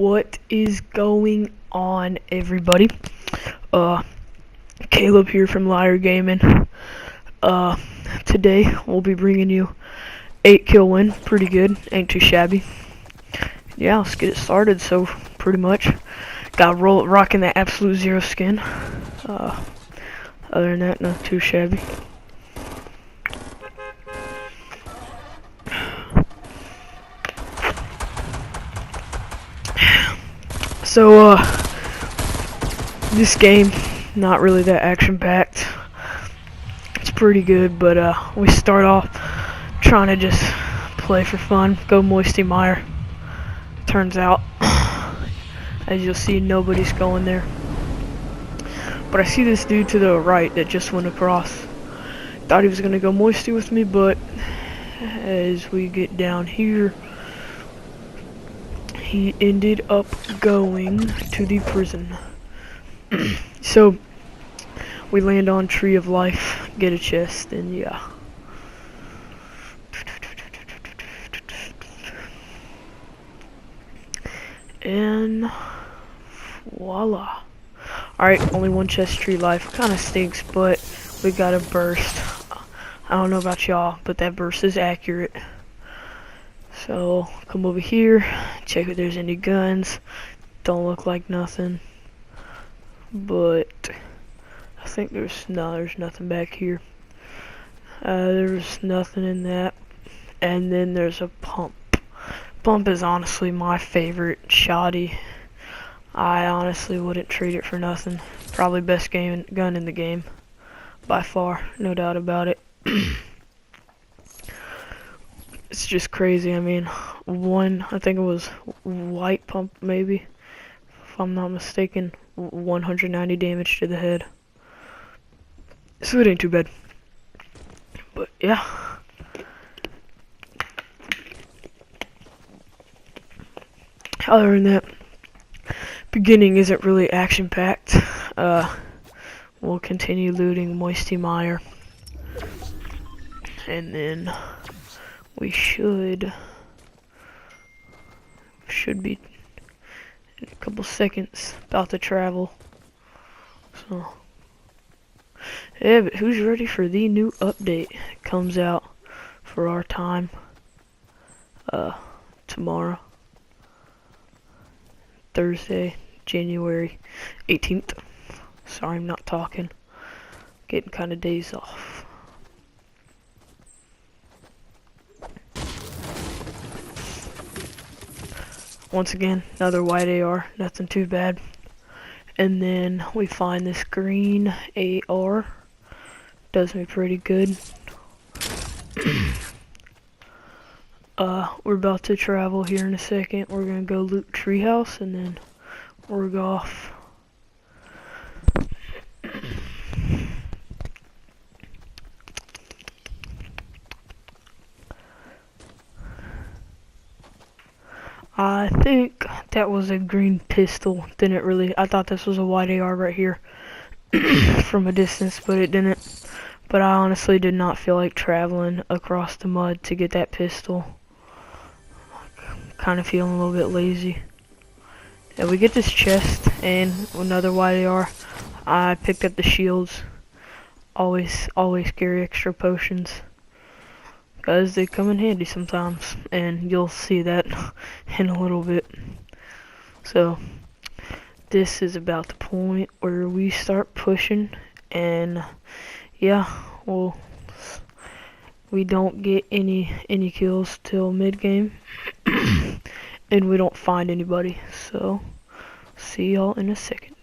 What is going on, everybody? Caleb here from Liar Gaming. Today we'll be bringing you 8 kill win. Pretty good, ain't too shabby. Yeah, let's get it started. So pretty much got rocking that absolute zero skin. Other than that, not too shabby. So this game, not really that action-packed. It's pretty good, but we start off trying to just play for fun, go Moisty Mire. Turns out, as you'll see, nobody's going there. But I see this dude to the right that just went across. Thought he was gonna go Moisty with me, but as we get down here, he ended up going to the prison. So we land on Tree of Life, get a chest, and yeah. And voila. Alright, only one chest, Tree Life. Kinda stinks, but we got a burst. I don't know about y'all, but that burst is accurate. So come over here, check if there's any guns. Don't look like nothing, but I think there's nothing back here. There's nothing in that. And then there's a pump. Pump is honestly my favorite shoddy. I honestly wouldn't trade it for nothing. Probably best gun in the game by far, no doubt about it. It's just crazy. I mean, I think it was white pump maybe, if I'm not mistaken, 190 damage to the head. So it ain't too bad. But yeah. Other than that, beginning isn't really action packed. We'll continue looting Moisty Mire, and then we should be in a couple seconds about to travel. So yeah, but who's ready for the new update? It comes out for our time tomorrow, Thursday, January 18th. Sorry, I'm not talking. Getting kind of days off. Once again, another white AR, nothing too bad. And then we find this green AR. Does me pretty good. We're about to travel here in a second. We're gonna go loot Treehouse and then we're off. I think that was a green pistol. Didn't really. I thought this was a white AR right here from a distance, but it didn't. But I honestly did not feel like traveling across the mud to get that pistol. Kind of feeling a little bit lazy. And we get this chest and another white AR. I picked up the shields. Always carry extra potions, because they come in handy sometimes, and you'll see that in a little bit. So this is about the point where we start pushing, and yeah, well, we don't get any kills till mid game, and we don't find anybody. So see y'all in a second.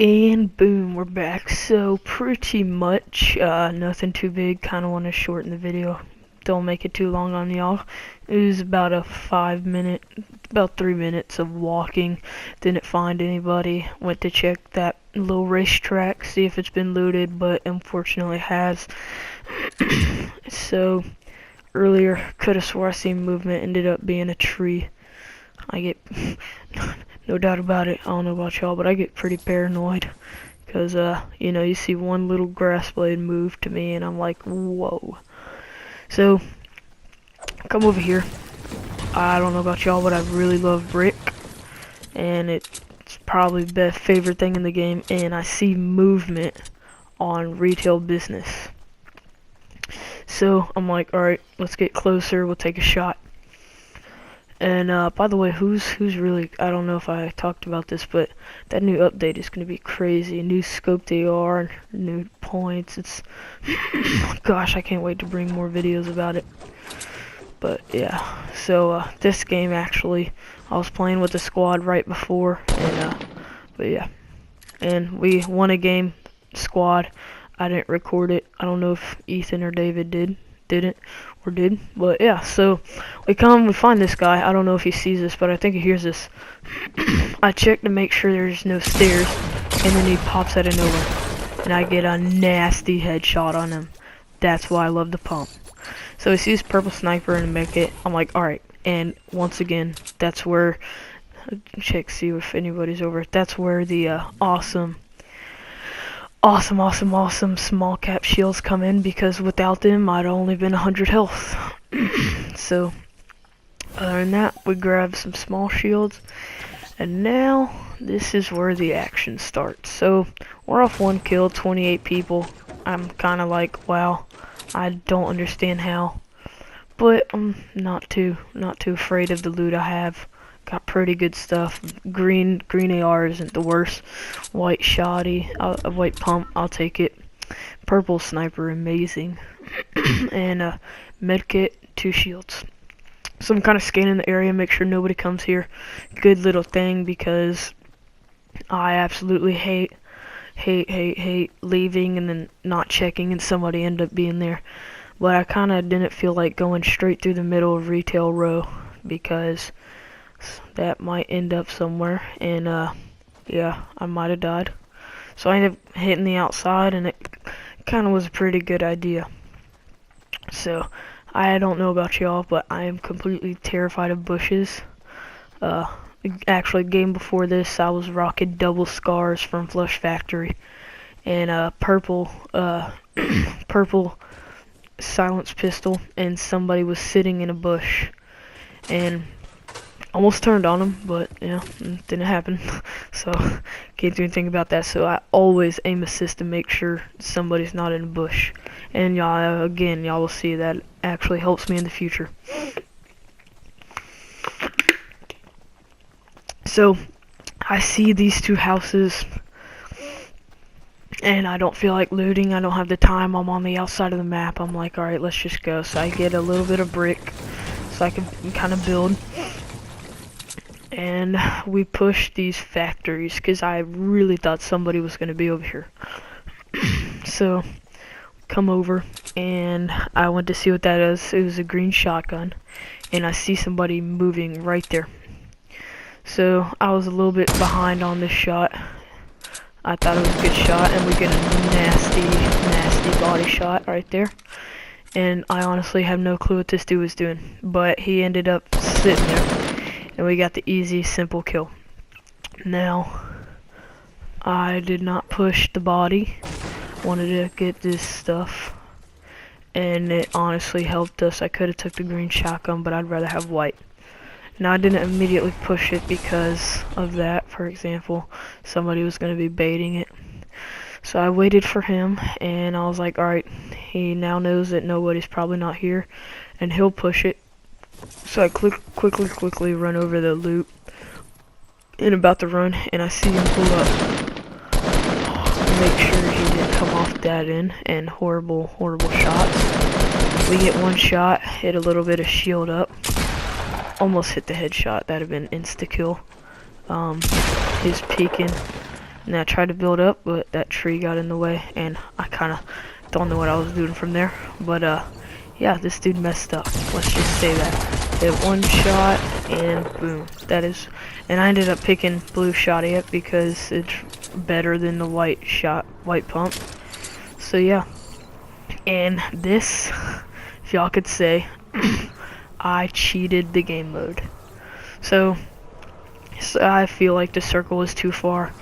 And boom, we're back. So pretty much nothing too big. Kind of want to shorten the video don't make it too long on y'all. It was about a 5 minute, about 3 minutes of walking. Didn't find anybody. Went to check that little racetrack, see if it's been looted, but unfortunately it has. So earlier, could have swore I seen movement. Ended up being a tree. I get no doubt about it. I don't know about y'all, but I get pretty paranoid. Because, you know, you see one little grass blade move to me, and I'm like, whoa. So, come over here. I don't know about y'all, but I really love brick. And it's probably the favorite thing in the game. And I see movement on retail business. So, I'm like, alright, let's get closer. We'll take a shot. And by the way, who's really, I don't know if I talked about this, but that new update is going to be crazy. New scoped AR, new points. It's gosh, I can't wait to bring more videos about it. But yeah, so this game actually, I was playing with the squad right before, and but yeah, and we won a game squad. I didn't record it. I don't know if Ethan or David didn't or did, but yeah, so we find this guy. I don't know if he sees this, but I think he hears this. I check to make sure there's no stairs, and then he pops out of nowhere, and I get a nasty headshot on him. That's why I love the pump. So he sees purple sniper and make it. I'm like, alright, and once again, that's where, check see if anybody's over. That's where the awesome small cap shields come in, because without them I'd only been 100 health. So other than that, we grab some small shields, and now this is where the action starts. So we're off 1 kill, 28 people. I'm kinda like, wow, I don't understand how, but I'm not too afraid of the loot I have. Got pretty good stuff. Green AR isn't the worst. White shoddy, a white pump, I'll take it. Purple sniper, amazing. And medkit, 2 shields. So I'm kind of scanning the area, make sure nobody comes here. Good little thing, because I absolutely hate leaving and then not checking and somebody end up being there. But I kind of didn't feel like going straight through the middle of retail row, because that might end up somewhere, and yeah, I might have died. So I ended up hitting the outside, and it kind of was a pretty good idea. So I don't know about y'all, but I am completely terrified of bushes. Actually, game before this, I was rocking double scars from SHAREfactory, and purple silence pistol, and somebody was sitting in a bush, and almost turned on him, but yeah, it didn't happen. So can't do anything about that. So I always aim assist to make sure somebody's not in a bush. And y'all, again, y'all will see that actually helps me in the future. So I see these 2 houses, and I don't feel like looting. I don't have the time. I'm on the outside of the map. I'm like, alright, let's just go. So I get a little bit of brick so I can kind of build. And we push these factories, because I really thought somebody was going to be over here. So come over, and I went to see what that is. It was a green shotgun, and I see somebody moving right there. So I was a little bit behind on this shot. I thought it was a good shot, and we get a nasty body shot right there. And I honestly have no clue what this dude was doing, but he ended up sitting there, and we got the easy, simple kill. Now, I did not push the body. Wanted to get this stuff, and it honestly helped us. I could have took the green shotgun, but I'd rather have white. Now, I didn't immediately push it because of that. For example, somebody was going to be baiting it. So I waited for him, and I was like, alright, he now knows that nobody's probably not here, and he'll push it. So I quickly run over the loot, and about to run, and I see him pull up. Make sure he didn't come off that end, and horrible shots. We get 1 shot, hit a little bit of shield up, almost hit the headshot. That'd have been insta-kill. He's peeking, and I tried to build up, but that tree got in the way, and I kind of don't know what I was doing from there. But yeah, this dude messed up. Let's just say that. Hit one shot and boom. That is, and I ended up picking blue shot it because it's better than the white pump. So yeah, and this, if y'all could say, I cheated the game mode. So I feel like the circle was too far.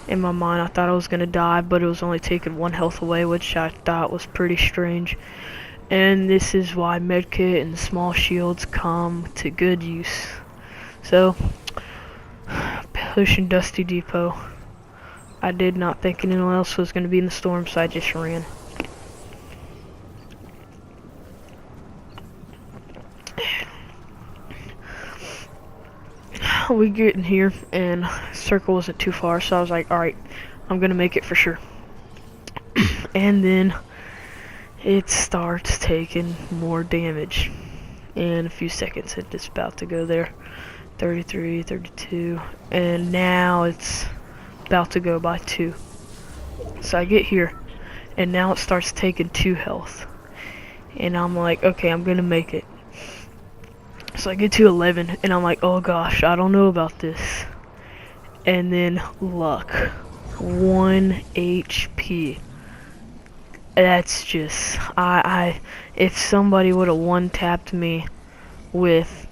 In my mind, I thought I was gonna die, but it was only taking 1 health away, which I thought was pretty strange. And this is why medkit and small shields come to good use. So, pushing Dusty Depot. I did not think anyone else was gonna be in the storm, so I just ran. We get in here, and circle wasn't too far, so I was like, alright, I'm gonna make it for sure. And then it starts taking more damage. In a few seconds, it's about to go there. 33, 32, and now it's about to go by 2. So I get here, and now it starts taking 2 health. And I'm like, okay, I'm gonna make it. So I get to 11, and I'm like, oh gosh, I don't know about this. And then luck, 1 HP. That's just, if somebody would have one-tapped me with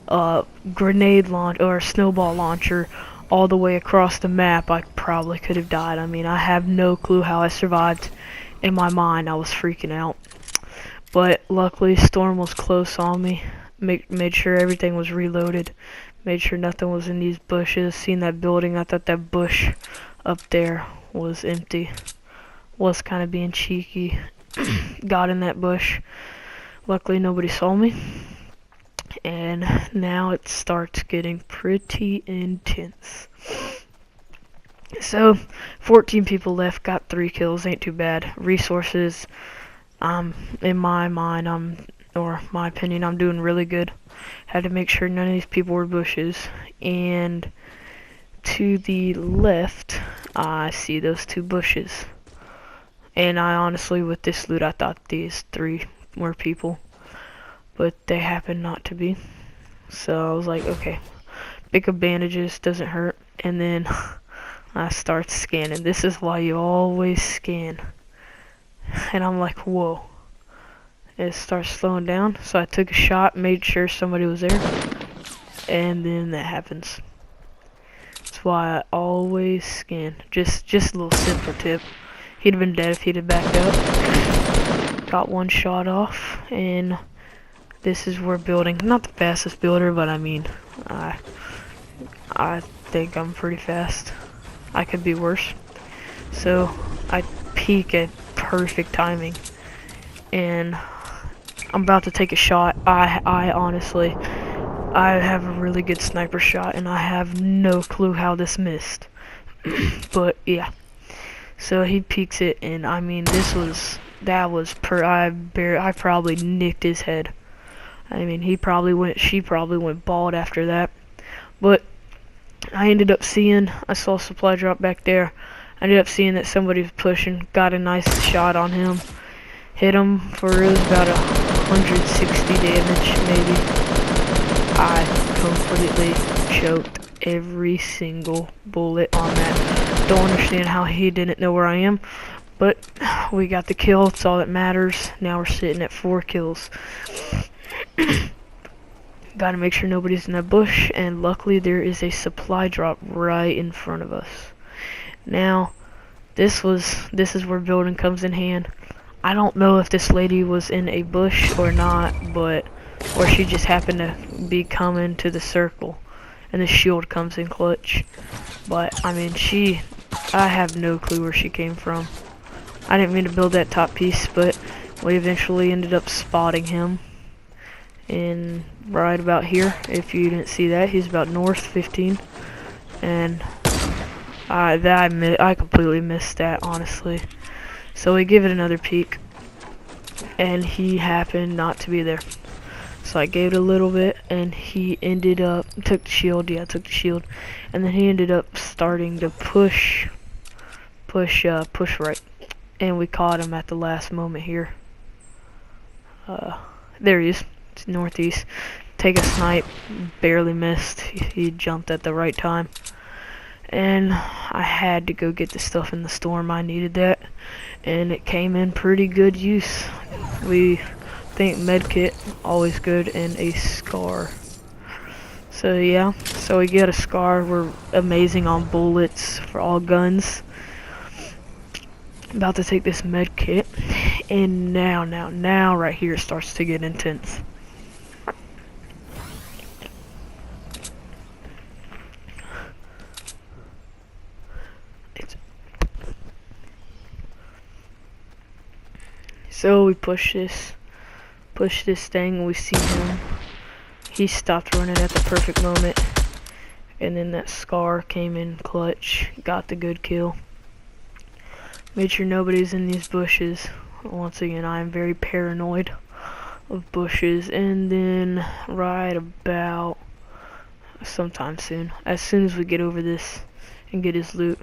a grenade launch or a snowball launcher all the way across the map, I probably could have died. I mean, I have no clue how I survived. In my mind, I was freaking out. But luckily, Storm was close on me. Made sure everything was reloaded. Made sure nothing was in these bushes. Seen that building, I thought that bush up there was empty. Was kind of being cheeky. Got in that bush. Luckily, nobody saw me. And now it starts getting pretty intense. So, 14 people left, got 3 kills, ain't too bad. Resources, in my mind, or my opinion, I'm doing really good. Had to make sure none of these people were bushes. And to the left, I see those 2 bushes. And I honestly, with this loot, I thought these 3 were people. But they happen not to be. So I was like, okay, pick up bandages, doesn't hurt. And then I start scanning. This is why you always scan. And I'm like, whoa. It starts slowing down, so I took a shot, made sure somebody was there, and then that happens. That's why I always scan. Just a little simple tip. He'd have been dead if he'd have backed up. Got 1 shot off, and this is where building. Not the fastest builder, but I mean, I think I'm pretty fast. I could be worse. So I peek at perfect timing, and I'm about to take a shot. I honestly, I have a really good sniper shot, and I have no clue how this missed. But yeah, so he peeks it, and I mean, I probably nicked his head. I mean, she probably went bald after that. But I ended up seeing, I saw a supply drop back there. I ended up seeing that somebody was pushing, got a nice shot on him. Hit him for it was about 160 damage, maybe. I completely choked every single bullet on that. Don't understand how he didn't know where I am, but we got the kill. It's all that matters. Now we're sitting at 4 kills. Gotta make sure nobody's in that bush, and luckily there is a supply drop right in front of us. Now, this is where building comes in hand. I don't know if this lady was in a bush or not, or she just happened to be coming to the circle, and the shield comes in clutch. But I mean, I have no clue where she came from. I didn't mean to build that top piece, but we eventually ended up spotting him. And right about here, if you didn't see that, he's about north 15, and I completely missed that, honestly. So we give it another peek, and he happened not to be there. So I gave it a little bit, and he ended up took the shield. Yeah, I took the shield, and then he ended up starting to push right, and we caught him at the last moment here. There he is. It's northeast. Take a snipe. Barely missed. He jumped at the right time. And I had to go get the stuff in the storm. I needed that. And it came in pretty good use. We think medkit, always good, and a scar. So yeah, so we get a scar. We're amazing on bullets for all guns. About to take this med kit, and now right here it starts to get intense. So we push this thing, and we see him. He stopped running at the perfect moment, and then that scar came in clutch, got the good kill. Made sure nobody's in these bushes. Once again, I am very paranoid of bushes. And then right about sometime soon, as soon as we get over this and get his loot,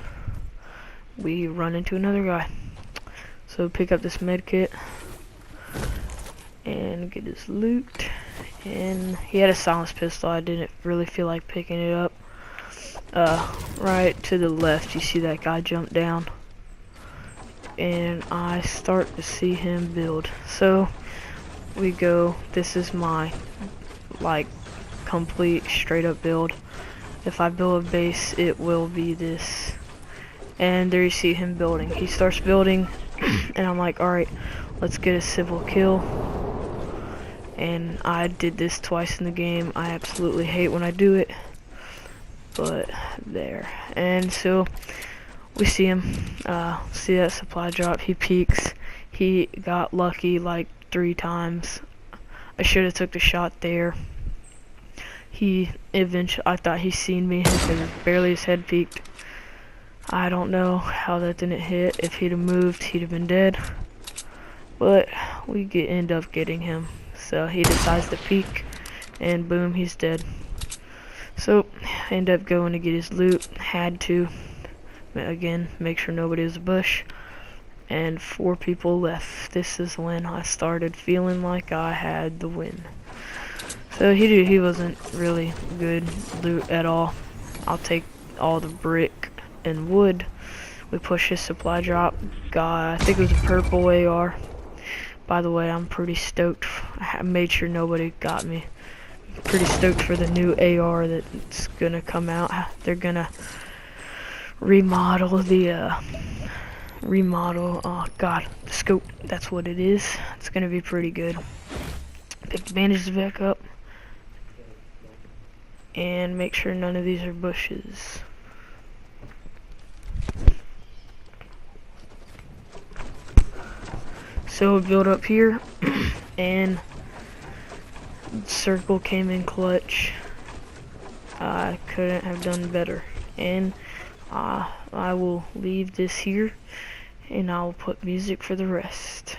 we run into another guy. So pick up this med kit and get his loot. And he had a silenced pistol. I didn't really feel like picking it up. Right to the left, you see that guy jump down, and I start to see him build. So we go, this is my like complete straight up build. If I build a base, it will be this. And there you see him building. He starts building and I'm like, alright, let's get a civil kill. And I did this twice in the game. I absolutely hate when I do it, but there. And so we see him, see that supply drop. He peeks. He got lucky like 3 times. I should have took the shot there. He eventually, I thought he seen me because barely his head peeked. I don't know how that didn't hit. If he'd have moved, he'd have been dead. But we end up getting him. So he decides to peek, and boom, he's dead. So I end up going to get his loot. Had to, again, make sure nobody was a bush. And 4 people left. This is when I started feeling like I had the win. So he wasn't really good loot at all. I'll take all the brick and wood. We push his supply drop. I think it was a purple AR. By the way, I'm pretty stoked. I made sure nobody got me. Pretty stoked for the new AR that's gonna come out. They're gonna remodel the oh god, the scope. That's what it is. It's gonna be pretty good. Pick the bandages back up and make sure none of these are bushes. So we built up here and circle came in clutch. I couldn't have done better. And I will leave this here and I will put music for the rest.